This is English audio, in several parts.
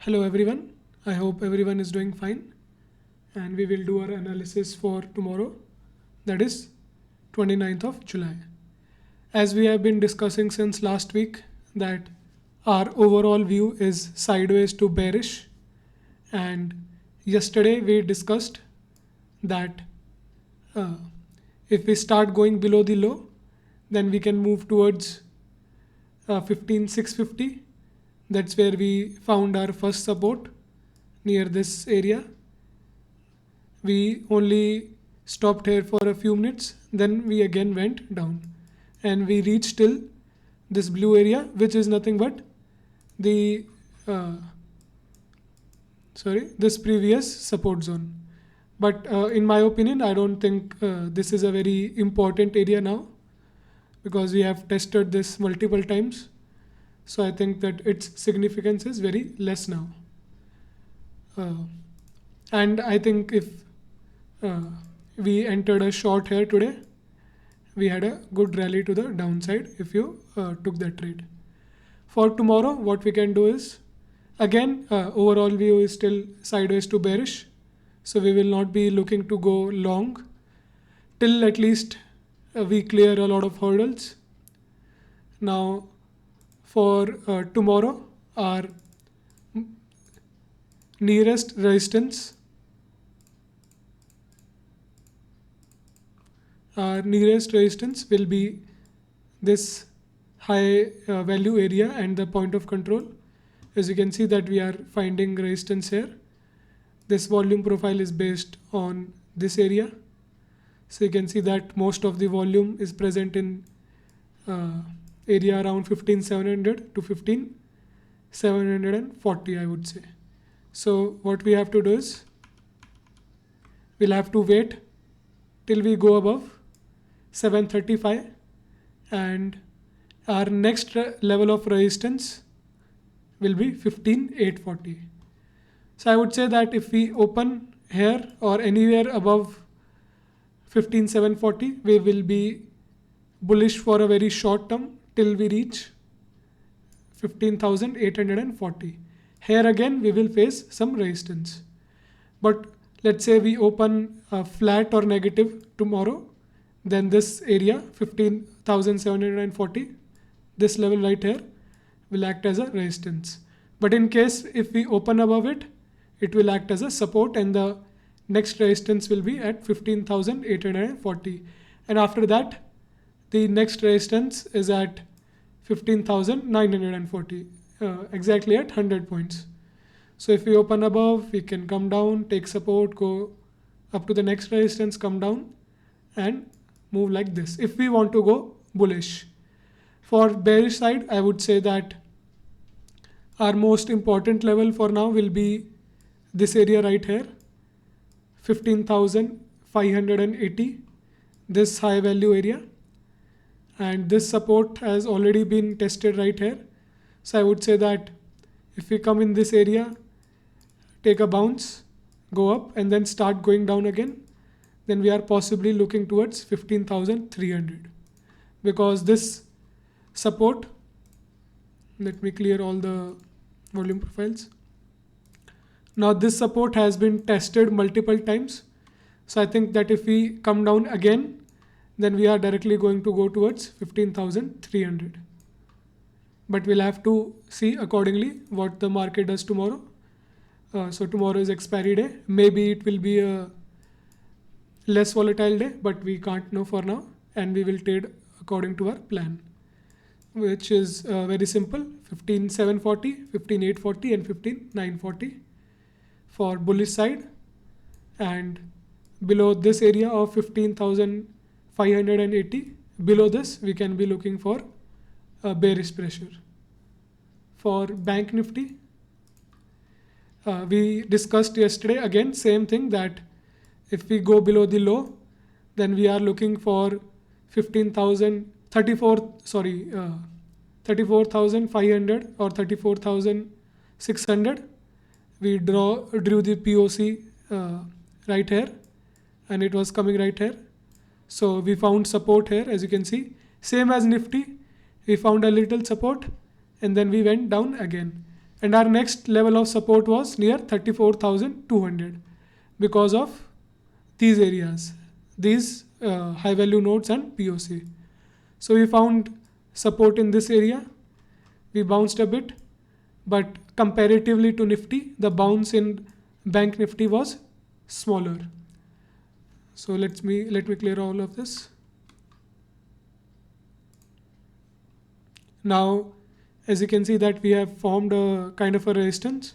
Hello everyone. I hope everyone is doing fine and we will do our analysis for tomorrow, that is 29th of July. As we have been discussing since last week that our overall view is sideways to bearish, and yesterday we discussed that uh, if we start going below the low, then we can move towards 15650. That's where we found our first support near this area. We only stopped here for a few minutes, then we again went down and we reached till this blue area, which is nothing but the this previous support zone. But in my opinion, I don't think this is a very important area now, because we have tested this multiple times. So I think that its significance is very less now. And I think if uh, we entered a short here today, we had a good rally to the downside if you took that trade. For tomorrow, what we can do is, again, overall view is still sideways to bearish. So we will not be looking to go long till at least we clear a lot of hurdles. Now, for tomorrow, our nearest resistance will be this high value area and the point of control. As you can see that we are finding resistance here. This volume profile is based on this area. So you can see that most of the volume is present in area around 15700 to 15740, I would say. So what we have to do is, we'll have to wait till we go above 735, and our next level of resistance will be 15840. So I would say that if we open here or anywhere above 15740, we will be bullish for a very short term till we reach 15,840. Here again we will face some resistance. But let's say we open flat or negative tomorrow, then this area 15,740, this level right here, will act as a resistance. But in case if we open above it, it will act as a support, and the next resistance will be at 15,840. And after that, the next resistance is at 15,940, exactly at 100 points. So if we open above, we can come down, take support, go up to the next resistance, come down, and move like this if we want to go bullish. For bearish side, I would say that our most important level for now will be this area right here, 15,580, this high value area, and this support has already been tested right here. So I would say that if we come in this area, take a bounce, go up, and then start going down again, then we are possibly looking towards 15,300, because this support, let me clear all the volume profiles. Now this support has been tested multiple times. So I think that if we come down again, then we are directly going to go towards 15,300. But we'll have to see accordingly what the market does tomorrow. So tomorrow is expiry day. Maybe it will be a less volatile day, but we can't know for now, and we will trade according to our plan, which is very simple: 15,740, 15,840, and 15,940 for bullish side, and below this area of 15,580, below this we can be looking for a bearish pressure. For Bank Nifty, we discussed yesterday again same thing, that if we go below the low, then we are looking for 34,500 or 34,600. We drew the POC right here, and it was coming right here. So we found support here, as you can see. Same as Nifty, we found a little support and then we went down again. And our next level of support was near 34,200 because of these areas, these high value nodes and POC. So we found support in this area. We bounced a bit, but comparatively to Nifty, the bounce in Bank Nifty was smaller. So let me clear all of this. Now, as you can see that we have formed a kind of a resistance.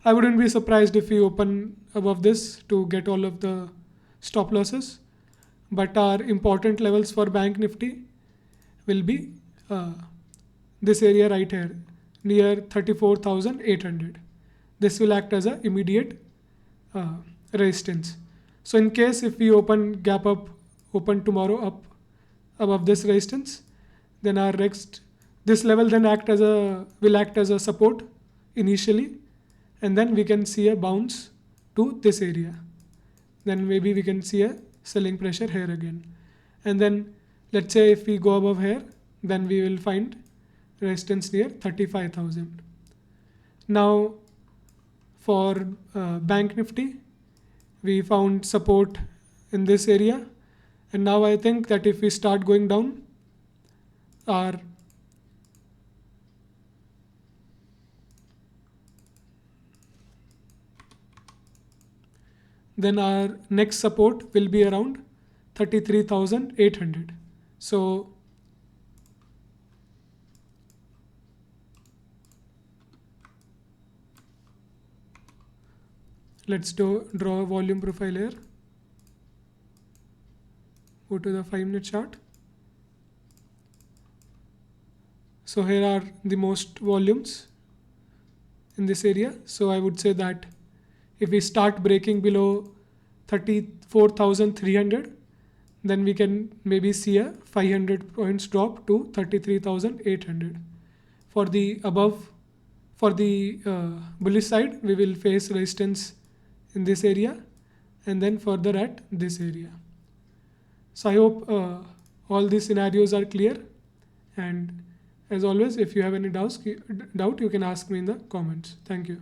I wouldn't be surprised if we open above this to get all of the stop losses. But our important levels for Bank Nifty will be this area right here, near 34,800. This will act as an immediate resistance. So in case if we open gap up, open tomorrow up above this resistance, then our next, this level then will act as a support initially, and then we can see a bounce to this area. Then maybe we can see a selling pressure here again. And then let's say if we go above here, then we will find resistance near 35,000. Now for Bank Nifty, we found support in this area. And now I think that if we start going down, then our next support will be around 33,800. So let's draw a volume profile here. Go to the 5-minute chart. So here are the most volumes in this area. So I would say that if we start breaking below 34,300, then we can maybe see a 500 points drop to 33,800. For the bullish side, we will face resistance in this area and then further at this area. So I hope all these scenarios are clear, and as always, if you have any doubt, you can ask me in the comments. Thank you.